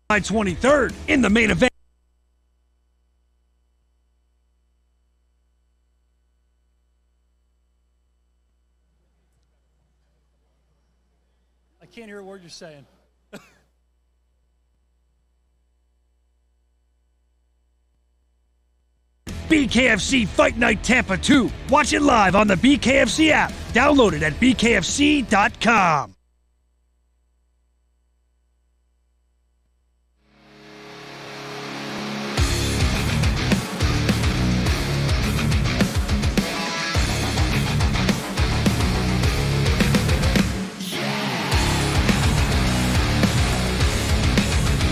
July 23rd in the main event. I can't hear a word you're saying. BKFC Fight Night Tampa 2. Watch it live on the BKFC app. Download it at bkfc.com.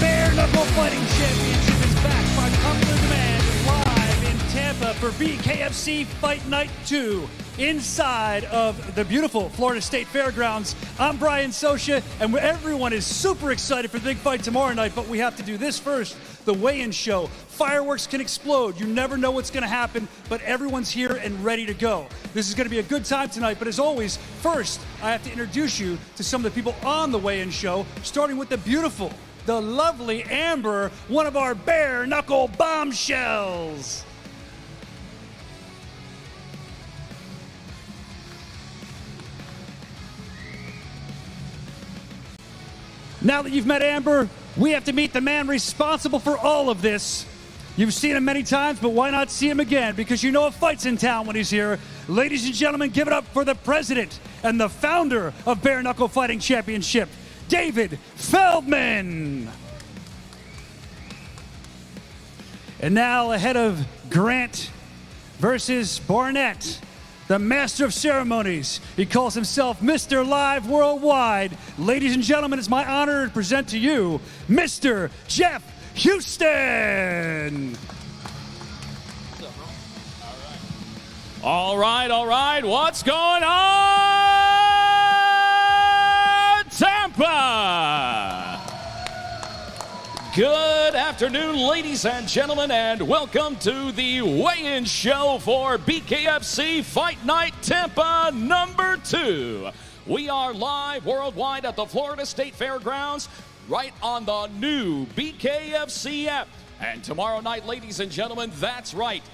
Bare Knuckle Fighting Championship is back by popular demand live in Tampa for BKFC Fight Night 2 inside of the beautiful Florida State Fairgrounds. I'm Brian Socia, and everyone is super excited for the big fight tomorrow night, but we have to do this first, the weigh-in show. Fireworks can explode. You never know what's going to happen, but everyone's here and ready to go. This is going to be a good time tonight, but as always, first, I have to introduce you to some of the people on the weigh-in show, starting with the beautiful, the lovely Amber, one of our bare knuckle bombshells. Now that you've met Amber, we have to meet the man responsible for all of this. You've seen him many times, but why not see him again? Because you know a fight's in town when he's here. Ladies and gentlemen, give it up for the president and the founder of Bare Knuckle Fighting Championship, David Feldman. And now ahead of Grant versus Barnett, the master of ceremonies. He calls himself Mr. Live Worldwide. Ladies and gentlemen, it's my honor to present to you Mr. Jeff Houston. All right. What's going on, Tampa? Good afternoon, ladies and gentlemen, and welcome to the weigh-in show for BKFC Fight Night Tampa number 2. We are live worldwide at the Florida State Fairgrounds, right on the new BKFC app. And tomorrow night, ladies and gentlemen, that's right,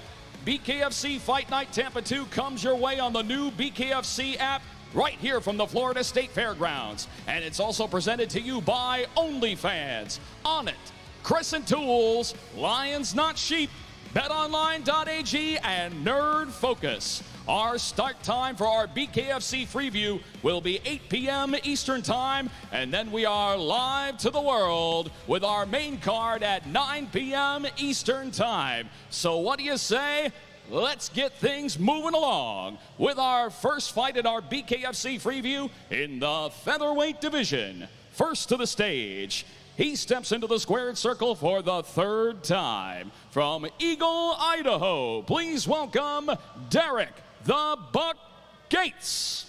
BKFC Fight Night Tampa 2 comes your way on the new BKFC app right here from the Florida State Fairgrounds. And it's also presented to you by OnlyFans, On It, Crescent Tools, Lions Not Sheep, BetOnline.ag, and Nerd Focus. Our start time for our BKFC Freeview will be 8 p.m. Eastern Time, and then we are live to the world with our main card at 9 p.m. Eastern Time. So what do you say? Let's get things moving along with our first fight in our BKFC Freeview in the Featherweight division. First to the stage, he steps into the squared circle for the third time. From Eagle, Idaho, please welcome Derek the Buck Gates.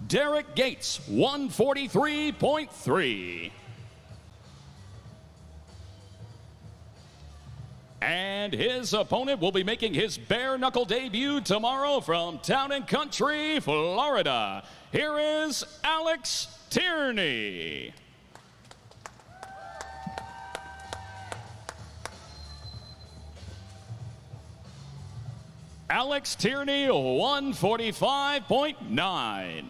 Derek Gates, 143.3. And his opponent will be making his bare knuckle debut tomorrow from Town and Country, Florida. Here is Alex Tierney. Alex Tierney, 145.9.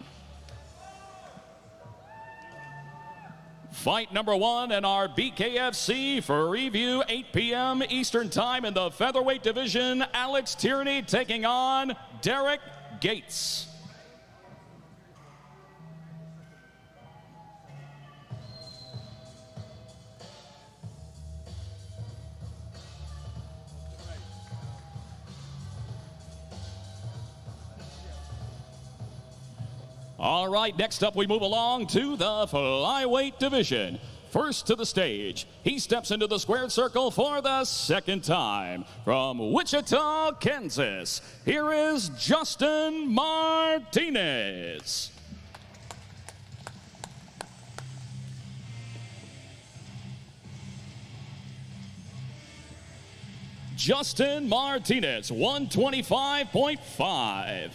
Fight number 1 in our BKFC for review, 8 p.m. Eastern Time in the Featherweight division. Alex Tierney taking on Derek Gates. All right, next up we move along to the Flyweight division. First to the stage, he steps into the squared circle for the second time. From Wichita, Kansas, here is Justin Martinez. Justin Martinez, 125.5.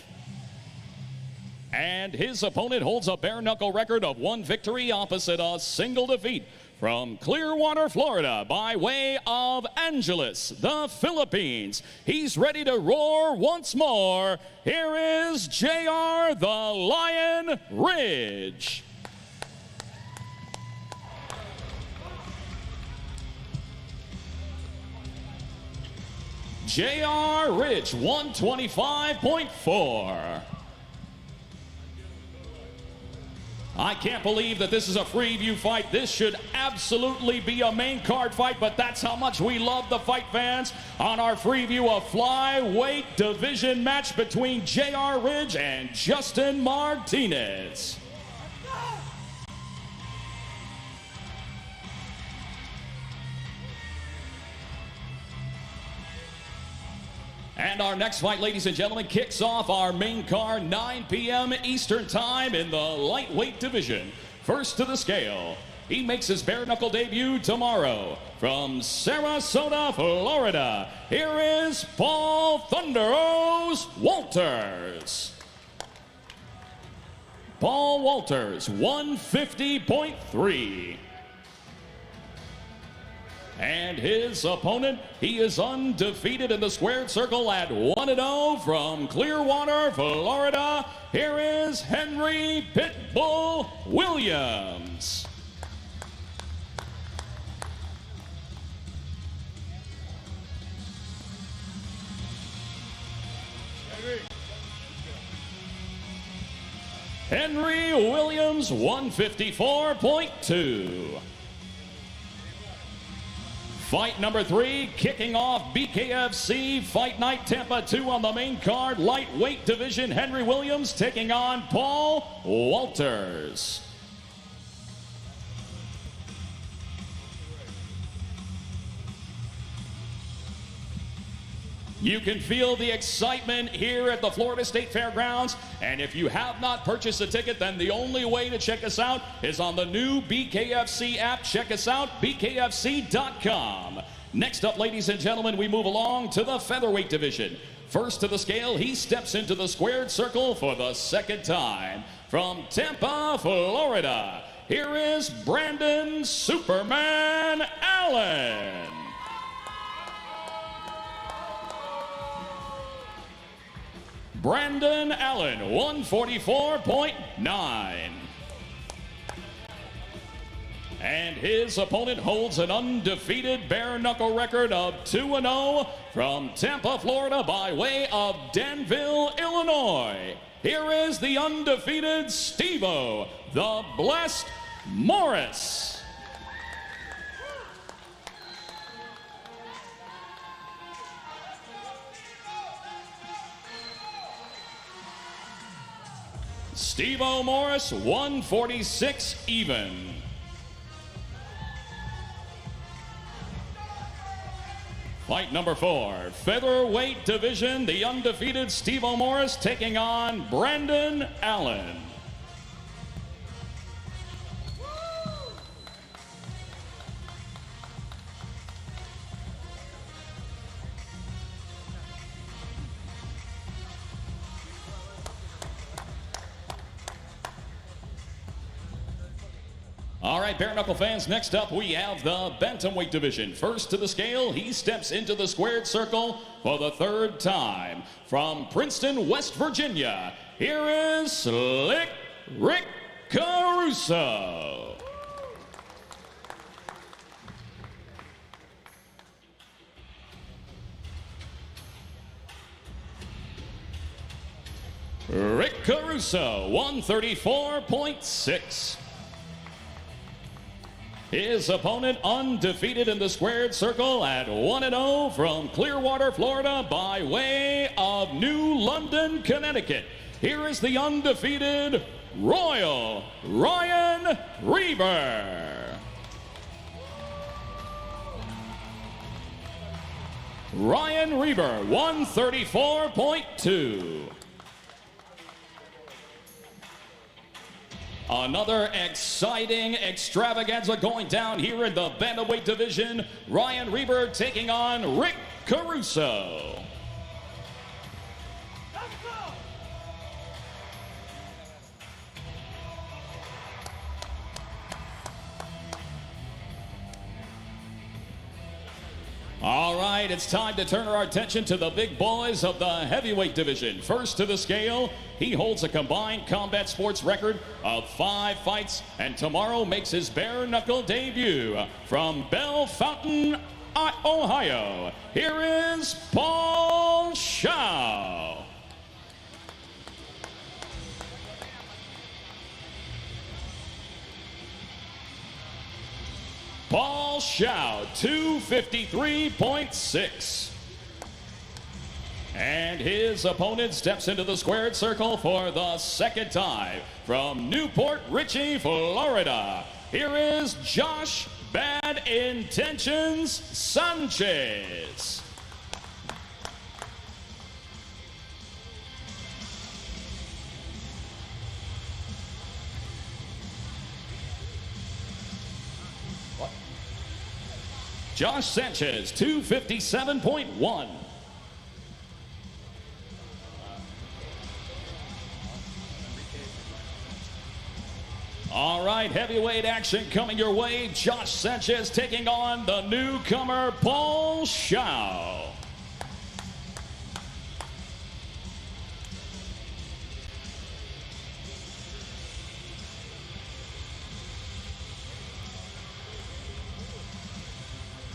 And his opponent holds a bare knuckle record of 1 victory opposite a single defeat from Clearwater, Florida, by way of Angeles, the Philippines. He's ready to roar once more. Here is JR the Lion Ridge. JR Ridge, 125.4. I can't believe that this is a free view fight. This should absolutely be a main card fight, but that's how much we love the fight fans on our free view of Flyweight division match between JR Ridge and Justin Martinez. And our next fight, ladies and gentlemen, kicks off our main card, 9 p.m. Eastern Time in the lightweight division. First to the scale, he makes his bare knuckle debut tomorrow. From Sarasota, Florida, here is Paul Thunderos Walters. Paul Walters, 150.3. And his opponent, he is undefeated in the squared circle at 1-0 from Clearwater, Florida. Here is Henry Pitbull Williams. Henry Williams, 154.2. Fight number 3, kicking off BKFC Fight Night Tampa 2 on the main card, lightweight division. Henry Williams taking on Paul Walters. You can feel the excitement here at the Florida State Fairgrounds. And if you have not purchased a ticket, then the only way to check us out is on the new BKFC app. Check us out, bkfc.com. Next up, ladies and gentlemen, we move along to the featherweight division. First to the scale, he steps into the squared circle for the second time. From Tampa, Florida, here is Brandon Superman Allen. Brandon Allen, 144.9. And his opponent holds an undefeated bare knuckle record of 2-0 from Tampa, Florida, by way of Danville, Illinois. Here is the undefeated Steve-O, the Blessed Morris. Steve-O Morris, 146 even. Fight number 4, featherweight division, the undefeated Steve-O Morris taking on Brandon Allen. All right, bare knuckle fans, next up we have the Bantamweight division. First to the scale, he steps into the squared circle for the third time. From Princeton, West Virginia, here is Slick Rick Caruso. Rick Caruso, 134.6. His opponent undefeated in the squared circle at 1-0 from Clearwater, Florida, by way of New London, Connecticut. Here is the undefeated Royal Ryan Reber. Ryan Reber, 134.2. Another exciting extravaganza going down here in the Bantamweight division. Ryan Reber taking on Rick Caruso. All right, it's time to turn our attention to the big boys of the heavyweight division. First to the scale, he holds a combined combat sports record of 5 fights, and tomorrow makes his bare knuckle debut from Bell Fountain, Ohio. Here is Paul Shaw. Paul Shaw, 253.6. And his opponent steps into the squared circle for the second time from Newport Richey, Florida. Here is Josh Bad Intentions Sanchez. Josh Sanchez, 257.1. All right, heavyweight action coming your way. Josh Sanchez taking on the newcomer, Paul Shaw.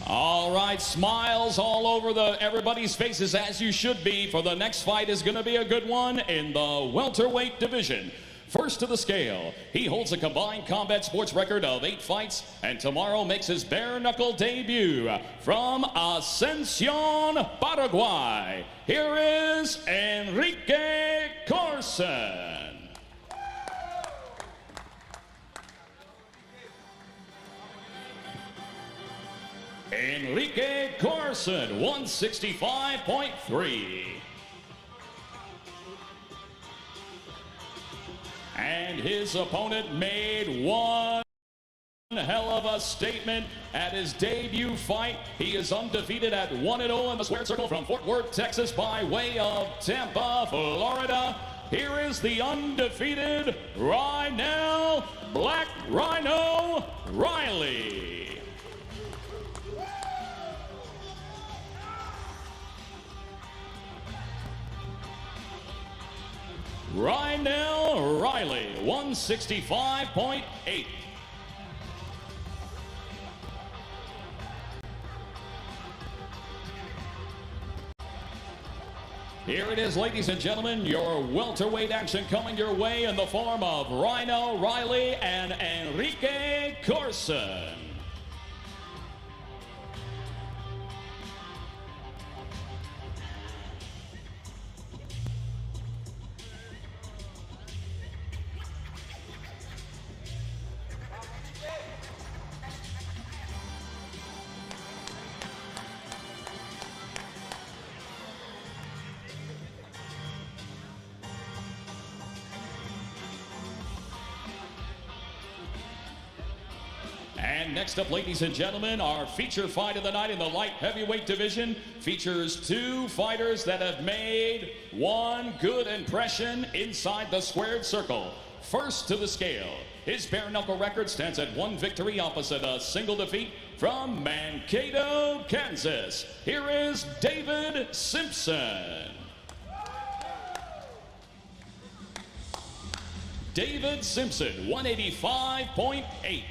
All right, smiles all over everybody's faces, as you should be, for the next fight is going to be a good one in the welterweight division. First to the scale, he holds a combined combat sports record of 8 fights, and tomorrow makes his bare knuckle debut from Ascension, Paraguay. Here is Enrique Corson. Enrique Corson, 165.3. And his opponent made one hell of a statement at his debut fight. He is undefeated at 1-0 in the squared circle from Fort Worth, Texas, by way of Tampa, Florida. Here is the undefeated Rhinell Black Rhino Riley. Rhinell Riley, 165.8. Here it is, ladies and gentlemen, your welterweight action coming your way in the form of Rhinell Riley and Enrique Corson. And next up, ladies and gentlemen, our feature fight of the night in the light heavyweight division features 2 fighters that have made one good impression inside the squared circle. First to the scale, his bare knuckle record stands at 1 victory opposite a single defeat from Mankato, Kansas. Here is David Simpson. David Simpson, 185.8.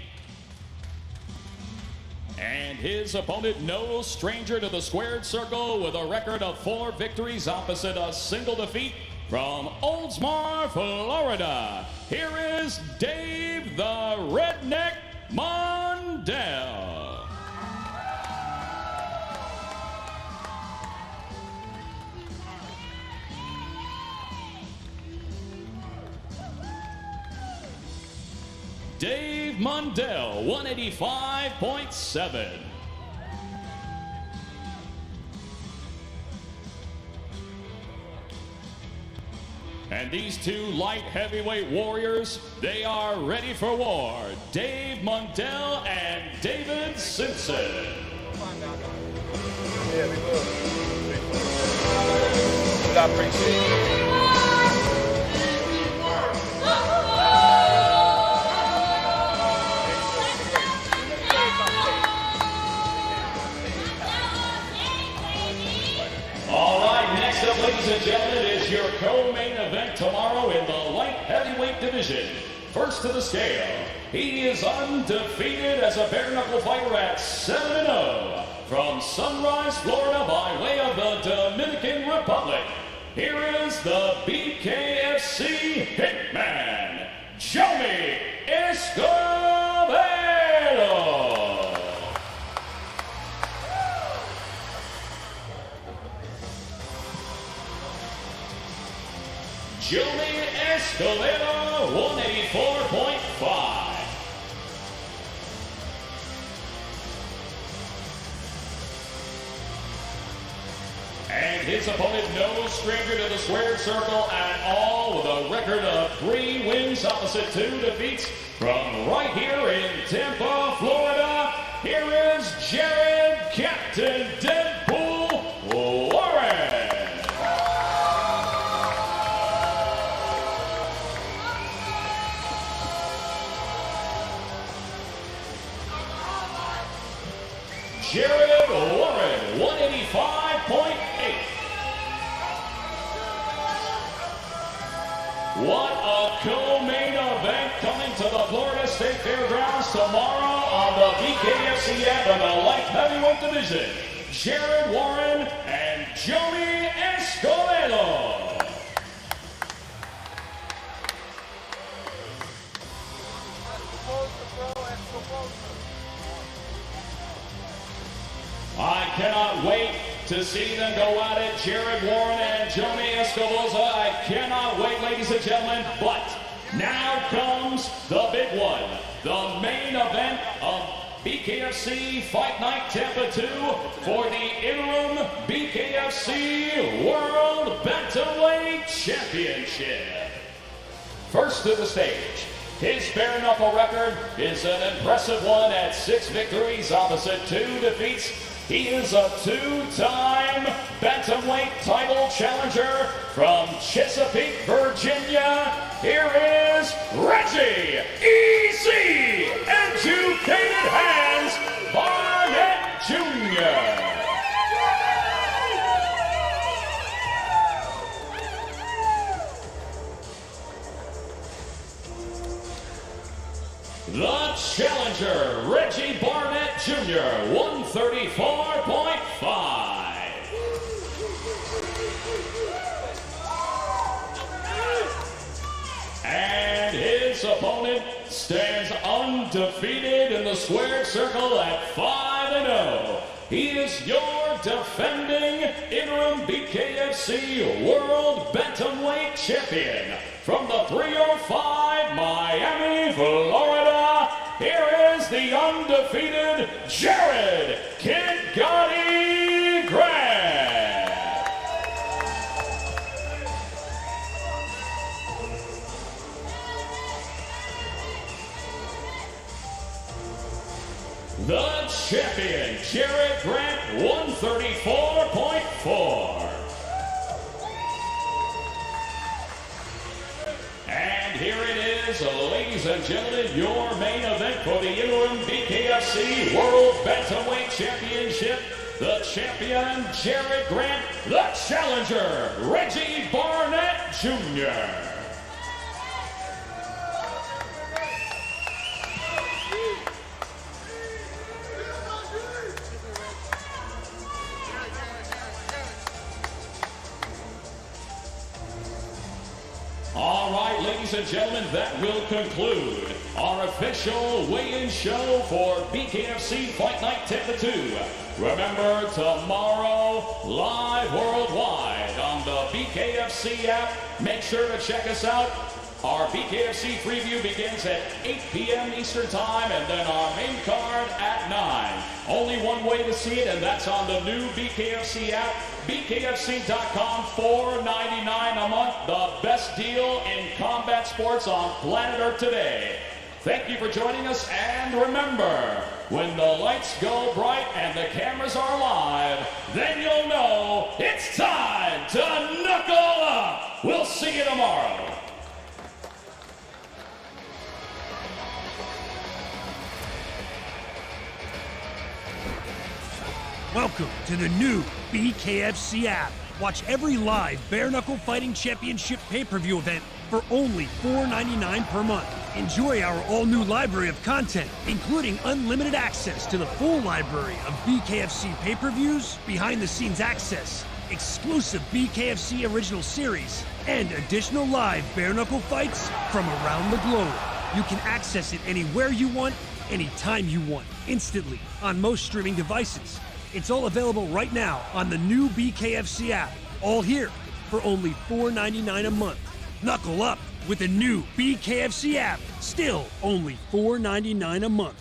And his opponent, no stranger to the squared circle, with a record of 4 victories opposite a single defeat from Oldsmar, Florida. Here is Dave the Redneck Mondell. Dave Mondell, 185.7. And these two light heavyweight warriors, they are ready for war. Dave Mundell and David Simpson. Yeah, we will. I appreciate it. All right, next up, ladies and gentlemen, is your co-main event tomorrow in the light heavyweight division. First to the scale, he is undefeated as a bare-knuckle fighter at 7-0 from Sunrise, Florida, by way of the Dominican Republic. Here is the BKFC Hitman, Joey Escobedo. Joey Escobedo, 184.5. And his opponent, no stranger to the squared circle at all, with a record of 3 wins opposite 2 defeats from right here in Tampa, Florida. Here is Jared Captain Deadpool Warren. Jared Warren, 185.8. What a co-main event coming to the Florida State Fairgrounds tomorrow on the BKFC app in the light heavyweight division. Jared Warren and Joey Escobedo. I cannot wait to see them go at it, Jared Warren and Joey Escobedo. I cannot wait, ladies and gentlemen, but now comes the big one, the main event of BKFC Fight Night Tampa 2 for the interim BKFC World Bantamweight Championship. First to the stage, his bare-knuckle record is an impressive one at 6 victories opposite 2 defeats. He is a 2-time Bantamweight title challenger from Chesapeake, Virginia. Here is Reggie Easy Educated Hands Barnett Jr. The challenger, Reggie Barnett Jr., 134.5. And his opponent stands undefeated in the squared circle at 5-0. He is your defending interim BKFC World Bantamweight Champion from the 305 Miami, Florida. Here is the undefeated Jared Kid Gotti Grant. The champion, Jared Grant, 134.4. And here it is, ladies and gentlemen, your main event for the interim BKFC World Bantamweight Championship. The champion, Jared Grant. The challenger, Reggie Barnett Jr. All right, ladies and gentlemen, that will conclude our official weigh-in show for BKFC Fight Night Tampa 2. Remember, tomorrow, live worldwide on the BKFC app. Make sure to check us out Our BKFC preview begins at 8 p.m. Eastern Time, and then our main card at 9. Only one way to see it, and that's on the new BKFC app, BKFC.com, $4.99 a month. The best deal in combat sports on planet Earth today. Thank you for joining us, and remember, when the lights go bright and the cameras are live, then you'll know it's time to knuckle up. We'll see you tomorrow. Welcome to the new BKFC app. Watch every live Bare Knuckle Fighting Championship pay-per-view event for only $4.99 per month. Enjoy our all-new library of content, including unlimited access to the full library of BKFC pay-per-views, behind-the-scenes access, exclusive BKFC original series, and additional live bare knuckle fights from around the globe. You can access it anywhere you want, anytime you want, instantly on most streaming devices. It's all available right now on the new BKFC app, all here for only $4.99 a month. Knuckle up with the new BKFC app, still only $4.99 a month.